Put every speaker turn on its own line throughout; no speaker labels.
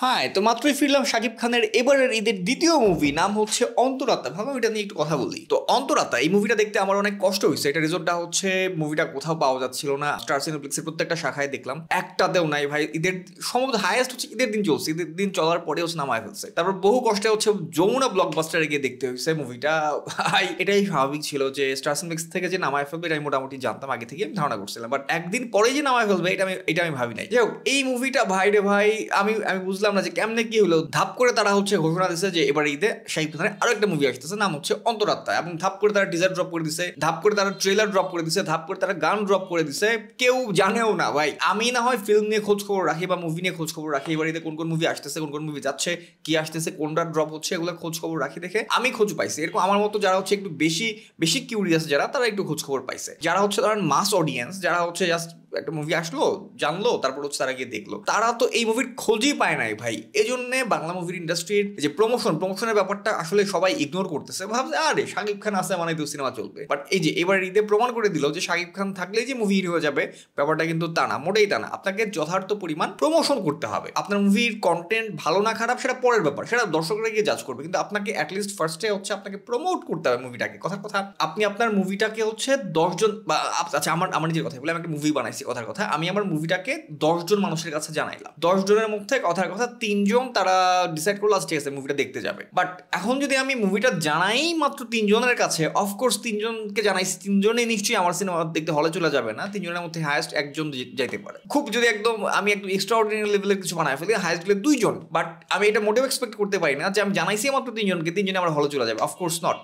হ্যাঁ, তো মাত্রই ফিরলাম শাকিব খানের এবারের ঈদের দ্বিতীয় মুভি, নাম হচ্ছে অন্তরাত্মা। ভাবলাম এটা নিয়ে একটু কথা বলি। তো অন্তরাত্মা এই মুভিটা দেখতে আমার অনেক কষ্ট হয়েছে। এটা রিজনটা হচ্ছে মুভিটা কোথাও পাওয়া যাচ্ছিল না। স্টার সিনেপ্লেক্সের প্রত্যেকটা শাখায় দেখলাম, একটাতেও নাই ভাই। ঈদের সম্ভবত হাইয়েস্ট হচ্ছে ঈদের দিন চলছে, ঈদের দিন চলার পরে হচ্ছে নামায় ফেলছে। তারপর বহু কষ্টে হচ্ছে যমুনা ব্লকবাস্টারে গিয়ে দেখতে হয়েছে মুভিটা। ভাই এটাই স্বাভাবিক ছিল যে স্টার সিনেপ্লেক্স থেকে যে নামায় ফেলবে এটা আমি মোটামুটি জানতাম, আগে থেকে আমি ধারণা করছিলাম। বাট একদিন পরে যে নামায় ফেলবে এটা আমি ভাবি নাই। যাই হোক, এই মুভিটা ভাই রে ভাই, আমি আমি বুঝলাম না যে কেমনে কি হলো। ধাপ করে তারা হচ্ছে ঘোষণা দিচ্ছে যে এবার ঈদে শাকিব খানের আরো একটা মুভি আসতেছে, নাম হচ্ছে অন্তরাত্মা। এবং ধাপ করে তারা টিজার ড্রপ করে দিছে, ধাপ করে তারা ট্রেলার ড্রপ করে দিছে, ধাপ করে তারা গান ড্রপ করে দিছে। কেউ জানেও না ভাই। আমি না হয় ফিল্ম নিয়ে খোঁজ খবর রাখি বা মুভি নিয়ে খোঁজ খবর রাখি, এবার ঈদে কোন কোন মুভি আসতেছে, কোন কোন মুভি যাচ্ছে, কি আসতেছে, কোনটা ড্রপ হচ্ছে, এগুলো খোঁজ খবর রাখি দেখে আমি খোঁজ পাইছি। এরকম আমার মতো যারা হচ্ছে একটু বেশি বেশি কিউরিয়াস, যারা তারা একটু খোঁজ খবর পাইছে। যারা হচ্ছে ধরেন মাস অডিয়েন্স, যারা হচ্ছে জাস্ট একটা মুভি আসলো জানলো তারপর হচ্ছে তারা গিয়ে দেখলো, তারা তো এই মুভির খোঁজই পায় নাই ভাই। এই জন্য বাংলা মুভির ইন্ডাস্ট্রির যে প্রমোশনের ব্যাপারটা আসলে সবাই ইগনোর করতেছে, ভাবছে আরে শাকিব খান আছে মানে তো সিনেমা চলবে। বাট এই যে এবার ঈদে প্রমাণ করে দিল যে শাকিব খান থাকলেই যে মুভি হয়ে যাবে, ব্যাপারটা কিন্তু তা না, মোটেই তা না। আপনাকে যথার্থ পরিমাণ প্রমোশন করতে হবে। আপনার মুভির কন্টেন্ট ভালো না খারাপ সেটা পরের ব্যাপার, সেটা দর্শকরা গিয়ে জাজ করবে, কিন্তু আপনাকে অ্যাটলিস্ট ফার্স্টে হচ্ছে আপনাকে প্রমোট করতে হবে মুভিটাকে। কথার কথা, আপনি আপনার মুভিটাকে হচ্ছে 10 জন বা আচ্ছা আমার নিজের কথা বলে, আমি একটা মুভি বানাইছি, কথার কথা আমি আমার মুভিটাকে 10 জন মানুষের কাছে জানাইলাম। 10 জনের মধ্যে কথার কথা 3 জন তারা ডিসাইড করলো ঠিক আছে মুভিটা দেখতে যাবে। বাট এখন যদি আমি মুভিটা জানাই মাত্র 3 জনের কাছে, অফকোর্স 3 জনকে জানাইছি, 3 জনই নিশ্চয়ই আমার সিনেমা দেখতে হলে চলে যাবে না। 3 জনের মধ্যে হায়েস্ট একজন যাইতে পারে, খুব যদি একদম আমি একটু এক্সট্রাঅর্ডিনারি লেভেলের কিছু বানাই ফেলি, হায়েস্ট গেলে 2 জন। বাট আমি এটা মোটেও এক্সপেক্ট করতে পারি না যে আমি জানাইছি মাত্র 3 জনকে, 3 জনে আমার হলে চলে যাবে, অফকোর্স নট।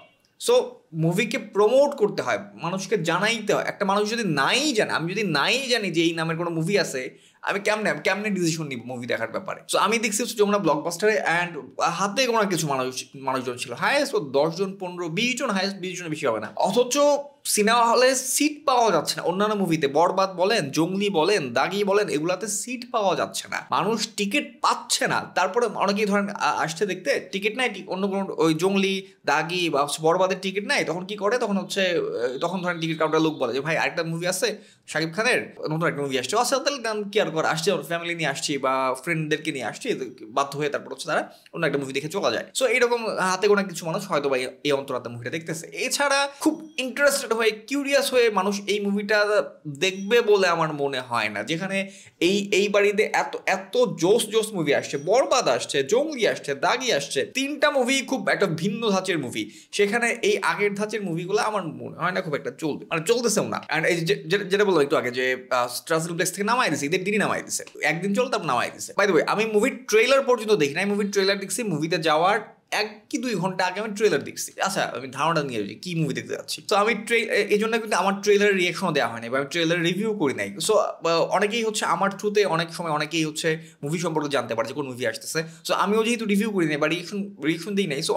সো মুভিকে প্রমোট করতে হয়, মানুষকে জানাইতে হয়। একটা মানুষ যদি নাই জানে, আমি যদি নাই জানি যে এই নামের কোনো মুভি আছে, আমি কেমনে ডিসিশন নিব মুভি দেখার ব্যাপারে। সো আমি দেখছি যমুনা ব্লকবাস্টারে, অ্যান্ড হাতে গোনা কিছু মানুষজন ছিল, হায়েস্ট 10 জন, 15, 20 জন, হায়েস্ট 20 জনের বেশি হবে না। অথচ সিনেমা হলে সিট পাওয়া যাচ্ছে না। অন্যান্য মুভিতে বরবাদ বলেন, জঙ্গলি বলেন, দাগি বলেন, এগুলাতে সিট পাওয়া যাচ্ছে না, মানুষ টিকিট পাচ্ছে না। তারপরে অনেকেই ধরেন আসছে দেখতে, টিকিট নাই, অন্য কোনো ওই জঙ্গলি, দাগি বা বরবাদের টিকিট নাই, তখন কি করে, তখন ধরেন টিকিট কাউন্টার লোক বলে যে ভাই আরেকটা মুভি আছে শাকিব খানের, নতুন একটা মুভি আসছে, আচ্ছা তাহলে কি আর করে, আসছে ফ্যামিলি নিয়ে আসছি বা ফ্রেন্ডদেরকে নিয়ে আসছি, বাধ্য হয়ে তারপর হচ্ছে তারা অন্য একটা মুভি দেখে চলা যায়। সো এইরকম হাতে গোনা কিছু মানুষ হয়তো বা এই অন্তরাত্মা মুভিটা দেখতেছে। এছাড়া খুব ইন্টারেস্টেড হয়ে, কিউরিয়াস হয়ে মানুষ এই মুভিটা দেখবে বলে আমার মনে হয় না। যেখানে এই বাড়িতে এত জোস মুভি আসছে, বরবাদ আসছে, জঙ্গলি আসছে, দাগি আসছে, 3টা মুভি খুব একটা ভিন্ন ধাঁচের মুভি, সেখানে এই আগের ধাঁচের মুভিগুলো আমার মনে হয় না খুব একটা চলবে, মানে চলতেছেও না। অ্যান্ড এই যেটা বললাম একটু আগে যে স্টার সিনেপ্লেক্স থেকে নামাই দিছে, ঈদের দিনই নামাই দিছে, একদিন চল তারপর নামাই দিছে। বাই দ্য ওয়ে, আমি মুভির ট্রেলার পর্যন্ত দেখি নাই, মুভির ট্রেলার দেখছি মুভিতে যাওয়ার 1 কি 2 ঘন্টা আগে আমি ট্রেলার দেখছি। আচ্ছা, আমি ধারণা নিয়ে যাচ্ছি কি মুভি দেখতে যাচ্ছি। তো আমি এই জন্য কিন্তু আমার ট্রেলারের রিয়াকশনও দেওয়া হয়নি বা আমি ট্রেলার রিভিউ করি নাই। সো অনেকেই হচ্ছে আমার থ্রুতে অনেক সময় অনেকেই হচ্ছে মুভি সম্পর্কে জানতে পারে যে কোন মুভি আসতেছে। সো আমিও যেহেতু রিভিউ করি নাই বা রিয়াকশন দিই নাই, সো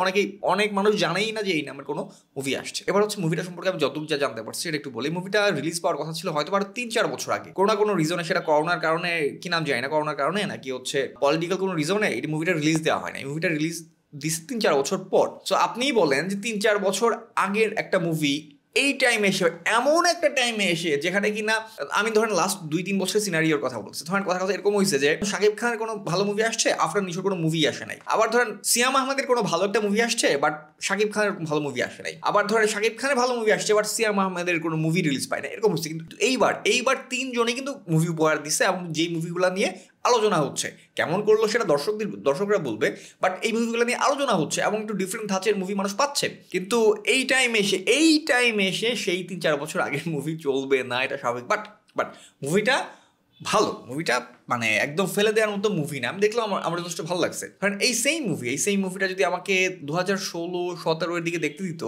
অনেক মানুষ জানেই না যে এই নামের কোনো মুভি আসছে। এবার হচ্ছে মুভিটা সম্পর্কে আমি যতটুকু যা জানতে পারছি সেটা একটু বলি। মুভিটা রিলিজ পাওয়ার কথা ছিল হয়তো আর 3-4 বছর আগে, কোনো রিজনে, সেটা করোনার কারণে কি নাম জানি না, করোনার কারণে নাকি হচ্ছে পলিটিক্যাল কোনো রিজনে এই মুভিটা রিলিজ দেওয়া হয় না। এই মুভিটা রিলিজ দিচ্ছে 3-4 বছর পর। সো আপনিই বলেন যে 3-4 বছর আগের একটা মুভি এই টাইমে এসে, এমন একটা টাইমে এসে যেখানে কিনা আমি ধরেন লাস্ট 2-3 বছরের সিনারিওর কথা বলছি। ধরেন কথা এরকম হয়েছে যে শাকিব খানের কোনো ভালো মুভি আসছে, আফরান নিশোর কোনো মুভি আসে নাই। আবার ধরেন সিয়াম আহমেদের কোনো ভালো একটা মুভি আসছে, বাট শাকিব খানের ভালো মুভি আসে নাই। আবার ধরেন শাকিব খানের ভালো মুভি আসছে, বাট সিয়াম আহমেদের কোনো মুভি রিলিজ পায় না, এরকম হচ্ছে। কিন্তু এইবার 3 জনই কিন্তু মুভি উপহার দিচ্ছে, এবং যেই মুভিগুলো নিয়ে আলোচনা হচ্ছে, কেমন করলো সেটা দর্শকরা বলবে, বাট এই মুভিগুলো নিয়ে আলোচনা হচ্ছে এবং একটু ডিফারেন্ট ধাঁচের মুভি মানুষ পাচ্ছে। কিন্তু এই টাইমে এসে সেই 3-4 বছর আগের মুভি চলবে না, এটা স্বাভাবিক। বাট মুভিটা ভালো, মুভিটা মানে একদম ফেলে দেওয়ার মতো মুভি না। আমি দেখলাম আমার যথেষ্ট ভালো লাগছে। কারণ এই সেম মুভিটা যদি আমাকে 2016-17 দিকে দেখতে দিত,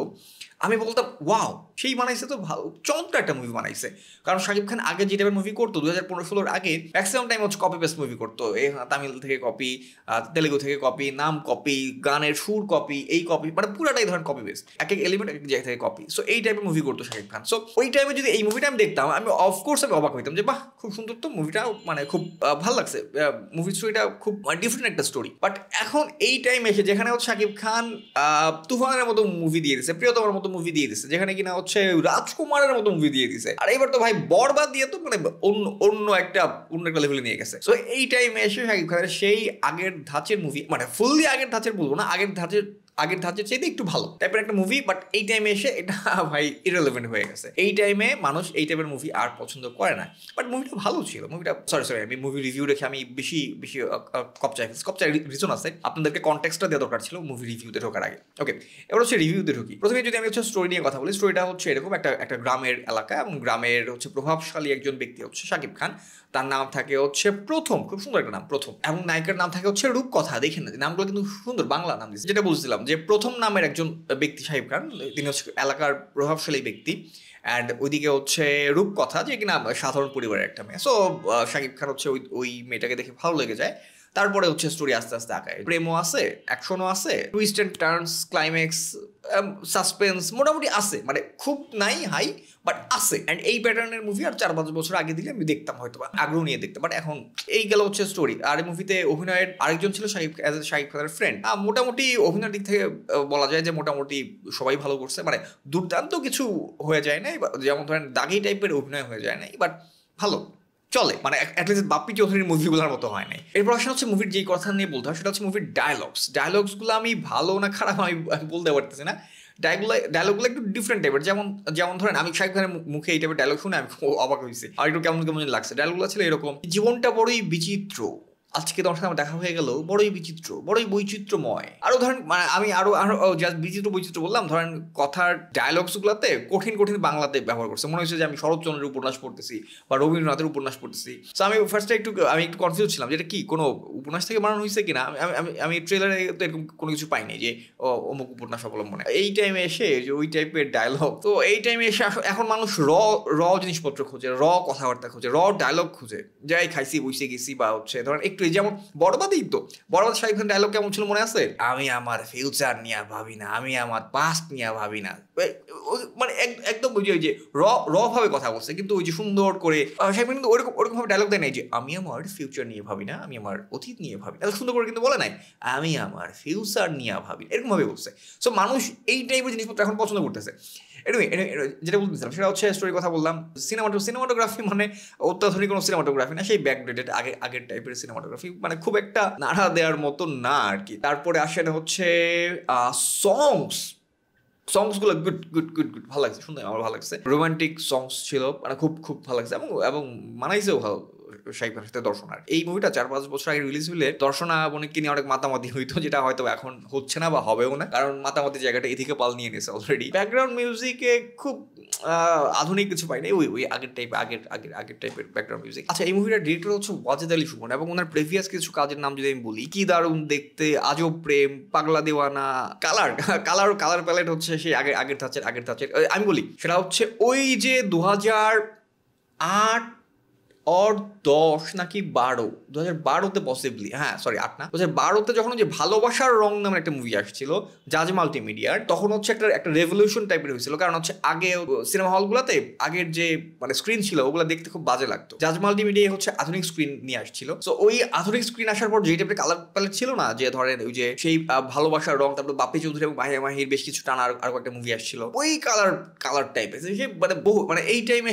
আমি বলতাম ওয়াও, সেই বানাইছে তো ভালো, চমৎকার একটা মুভি বানাইছে। কারণ শাকিব খান আগে যে টাইপের মুভি করতো 2015-16 আগে ম্যাক্সিমাম টাইম হচ্ছে কপি পেস্ট মুভি করতো। তামিল থেকে কপি, তেলেগু থেকে কপি, নাম কপি, গানের সুর কপি, এই কপি, মানে পুরাটাই ধরেন কপি পেস্ট, এক এলিমেন্ট এক জায়গা থেকে কপি। সো এই টাইপের মুভি করতো শাকিব খান। সো ওই টাইমে যদি এই মুভিটা আমি দেখতাম, আমি অফকোর্স আমি অবাক হইতাম যে বাহ, খুব সুন্দর তো মুভিটা, মানে খুব ভালো লাগছে, মুভি স্টোরিটা খুব ডিফারেন্ট একটা স্টোরি। বাট এখন এই টাইমে এসে যেখানে হচ্ছে শাকিব খান তুফানের মতো মুভি দিয়ে দিচ্ছে, প্রিয়তমার মতো মুভি দিয়ে দিচ্ছে, যেখানে কিনা হচ্ছে রাজকুমারের মতো মুভি দিয়ে দিছে। আর এবার তো ভাই বরবাদ দিয়ে তো মানে অন্য একটা লেভেলে নিয়ে গেছে। সো এই টাইমে এসে শাকিব খানের সেই আগের ধাঁচের মুভি, মানে ফুললি আগের ধাঁচের বলবো না, আগের ধাঁচের চাইতে একটু ভালো টাইপের একটা মুভি, বাট এই টাইমে এসে এটা ভাই ইররিলেভেন্ট হয়ে গেছে। এই টাইমে মানুষ এই টাইপের মুভি আর পছন্দ করে না, বাট মুভিটা ভালো ছিল। মুভিটা সরি আমি মুভি রিভিউ দেখে আমি বেশি কপচাই রিজন আছে, আপনাদেরকে কনটেক্সটটা দেওয়া দরকার ছিল মুভি রিভিউতে ঢোকার আগে। ওকে, এবার হচ্ছে রিভিউতে ঢুকি। প্রথমে যদি আমি হচ্ছে স্টোরি নিয়ে কথা বলি, স্টোরিটা হচ্ছে এরকম, একটা গ্রামের এলাকা, এবং গ্রামের হচ্ছে প্রভাবশালী একজন ব্যক্তি হচ্ছে শাকিব খান। তার নাম থাকে হচ্ছে প্রথম, খুব সুন্দর একটা নাম প্রথম, এবং নায়িকার নাম থাকে হচ্ছে রূপকথা। দেখেন নামগুলো কিন্তু সুন্দর, বাংলা নাম দিচ্ছে। যেটা বলছিলাম যে প্রথম নামের একজন ব্যক্তি শাকিব খান, তিনি হচ্ছে এলাকার প্রভাবশালী ব্যক্তি, অ্যান্ড ওইদিকে হচ্ছে রূপকথা, যে কিনা সাধারণ পরিবারের একটা মেয়ে। সো শাকিব খান হচ্ছে ওই মেয়েটাকে দেখে ভালো লেগে যায়। তারপরে হচ্ছে স্টোরি আস্তে আস্তে আঁকায়, প্রেমও আছে, অ্যাকশনও আছে, twist and turns, climax, suspense মোটামুটি আছে, মানে খুব নাই হাই, বাট আছে। অ্যান্ড এই প্যাটার্নের মুভি আর 4-5 বছর আগে দিলে আমি দেখতাম হয়তো, আগ্রহ নিয়ে দেখতাম, বাট এখন এই গেল হচ্ছে স্টোরি। আর এই মুভিতে অভিনয়ের আরেকজন ছিল শাকিব খানের ফ্রেন্ড। মোটামুটি অভিনয়ের দিক থেকে বলা যায় যে মোটামুটি সবাই ভালো করছে, মানে দুর্দান্ত কিছু হয়ে যায় নাই, যেমন ধরেন দাগি টাইপের অভিনয় হয়ে যায় নাই, বাট ভালো চলে, মানে অ্যাটলিস্ট বাপ্পি চৌধুরীর মুভিগুলোর মতো হয় নাই। এরপর আসলে হচ্ছে মুভির যেই কথা নিয়ে বলতে হয় সেটা হচ্ছে মুভির ডায়লগসগুলো আমি ভালো না খারাপ আমি বলতে পারতেছি না। ডায়লগুলো একটু ডিফারেন্ট টাইপের, যেমন ধরেন আমি শাকিব খানের মুখে এই টাইপের ডায়লগ শুনে আমি অবাক হয়েছি, আর একটু কেমন লাগছে। ডায়লগুলো ছিল এরকম: জীবনটা বড়ই বিচিত্র, আজকে তোমার সাথে আমার দেখা হয়ে গেল, বড়ই বিচিত্র, বড়ই বৈচিত্র্যময়। আরো ধরেন, মানে আমি আরো জাস্ট বিচিত্র বললাম, ধরেন কথার ডায়লগসগুলোতে কঠিন বাংলাতে ব্যবহার করছে, মনে হচ্ছে যে আমি শরৎচন্দ্রের উপন্যাস পড়তেছি বা রবীন্দ্রনাথের উপন্যাস পড়তেছি। সো আমি ফার্স্টে একটু কনফিউজ ছিলাম যে এটা কি কোনো উপন্যাস থেকে বানানো হয়েছে কিনা। আমি ট্রেলারে তো এরকম কোনো কিছু পাইনি যে অমুক উপন্যাস অবলম্বনে। এই টাইমে এসে যে ওই টাইপের ডায়লগ, তো এই টাইমে এসে এখন মানুষ র জিনিসপত্র খোঁজে, র কথাবার্তা খোঁজে, র ডায়লগ খুঁজে, যাই খাইছি বসে গেছি, বা হচ্ছে ধরেন একটু যেমন বরবাদই তো, বরবাদ শাকিব খান ডায়লগ কেমন ছিল মনে আছে? আমি আমার ফিউচার নিয়ে ভাবি না, আমি আমার পাস্ট নিয়ে ভাবি না, মানে একদম ওই যে র ভাবে কথা বলছে, কিন্তু ওই যে সুন্দর করে শাকিব খান কিন্তু ওরকম ভাবে ডায়লগ দেয় নাই যে আমি আমার ফিউচার নিয়ে ভাবি না, আমি আমার অতীত নিয়ে ভাবি না। এত সুন্দর করে কিন্তু বলে নাই আমি আমার ফিউচার নিয়ে ভাবি, এরকম ভাবে বলছে। সো মানুষ এই টাইপের জিনিসপত্র এখন পছন্দ করতেছে। যেটা বলতেছিলাম সেটা হচ্ছে স্টোরির কথা বললাম। সিনেমাটোগ্রাফি মানে অত্যাধুনিক কোনো সিনেমাটোগ্রাফি না, সেই ব্যাকডেটেড আগের টাইপের সিনেমাটোগ্রাফি, মানে খুব একটা নাড়া দেওয়ার মতো না আর কি। তারপরে আসে হচ্ছে সংসগুলো গুড ভালো লাগছে, শুনতে আমার ভালো লাগছে। রোমান্টিক সংস ছিল, মানে খুব ভালো লাগছে, এবং মানাইছেও ভালো শাকিব খানের সাথে দর্শনার। এই মুভিটা 4-5 বছর আগে রিলিজ হলে দর্শনা অনেককে নিয়ে অনেক মাতামাতি হইতো, যেটা হয়তো এখন হচ্ছে না বা হবেও না, কারণ মাতামাতি জায়গাটা এদিকে পাল নিয়ে নিয়েছে অলরেডি। ব্যাকগ্রাউন্ড মিউজিকে খুব আধুনিক কিছু পাই না, ওই আগের টাইপের ব্যাকগ্রাউন্ড মিউজিক। আচ্ছা, এই মুভিটার ডিরেক্টর হচ্ছে ওয়াজেদ আলী সুমন, এবং ওনার প্রিভিয়াস কিছু কাজের নাম যদি আমি বলি: কি দারুণ দেখতে, আজব প্রেম, পাগলা দেওয়ানা, কালার প্যালেট হচ্ছে সেই আগের ধাঁচের আমি বলি সেটা হচ্ছে ওই যে 2008 or 10 নাকি 12, 2012-তে পসিবলি, হ্যাঁ সরি 8 না, 2012-তে যখন যে ভালোবাসার রং নামের একটা মুভি আসছিল জাজ মাল্টিমিডিয়ার, তখন হচ্ছে একটা রেভলিউশন টাইপের হয়েছিল। কারণ হচ্ছে আগে সিনেমা হলগুলোতে আগের যে মানে স্ক্রিন ছিল ওগুলো দেখতে খুব বাজে লাগতো। জাজ মাল্টিমিডিয়া হচ্ছে আধুনিক স্ক্রিন নিয়ে আসছিল। সো ওই আধুনিক স্ক্রিন আসার পর যে টাইপের কালার প্যালেট ছিল না, যে ধরেন ওই যে সেই ভালোবাসার রং, তারপর বাপ্পি চৌধুরী এবং মাহিয়া মাহির বেশ কিছু টানা আর একটা মুভি আসছিল ওই কালার টাইপের, সে মানে বহু মানে এই টাইমে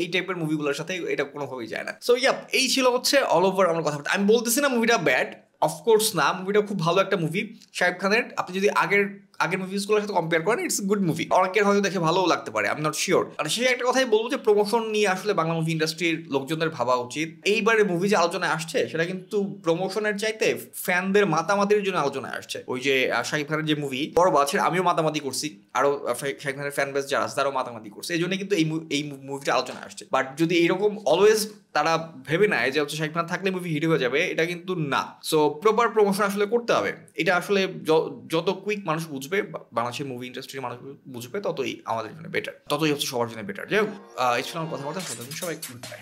এই টাইপের মুভিগুলোর সাথে এটা কোনোভাবেই যায় না। সো এই ছিল হচ্ছে অল ওভার আমার কথা। আমি বলতেছি না মুভিটা ব্যাড, অফকোর্স না, মুভিটা খুব ভালো একটা মুভি শাকিব খানের। আপনি যদি আগের মুভিসগুলোর সাথে কম্পেয়ার করেন, ইটস গুড মুভি। অনেকের হয়তো দেখে ভালোও লাগতে পারে, আমি নট শিওর। আর সেই একটা কথাই বলবো যে প্রমোশন নিয়ে আসলে বাংলা মুভি ইন্ডাস্ট্রির লোকজনের ভাবা উচিত। এইবারে মুভি যে আলোচনায় আসছে সেটা কিন্তু প্রমোশনের চাইতে ফ্যানদের মাতামাতির জন্য আলোচনায় আসছে। ওই যে শাকিব খানের যে মুভি বরবাদ, আমিও মাতামাতি করছি, আরো শাকিব খানের ফ্যান বেস যারা আছে তারাও মাতামাতি করছে, এই জন্য কিন্তু এই মুভিটা আলোচনায় আসছে। বাট যদি এরকম অলওয়েজ তারা ভেবে নেয় যে হচ্ছে শাকিব খান থাকলে মুভি হিট হয়ে যাবে, এটা কিন্তু না। সো প্রপার প্রমোশন আসলে করতে হবে। এটা আসলে যত কুইক মানুষ বুঝবে, বাংলাদেশের মুভি ইন্ডাস্ট্রির মানুষ বুঝবে, ততই আমাদের জন্য বেটার, ততই হচ্ছে সবার জন্য বেটার। যাই হোক, এই ছিল আমার কথাবার্তা। সবাই গুড বাই।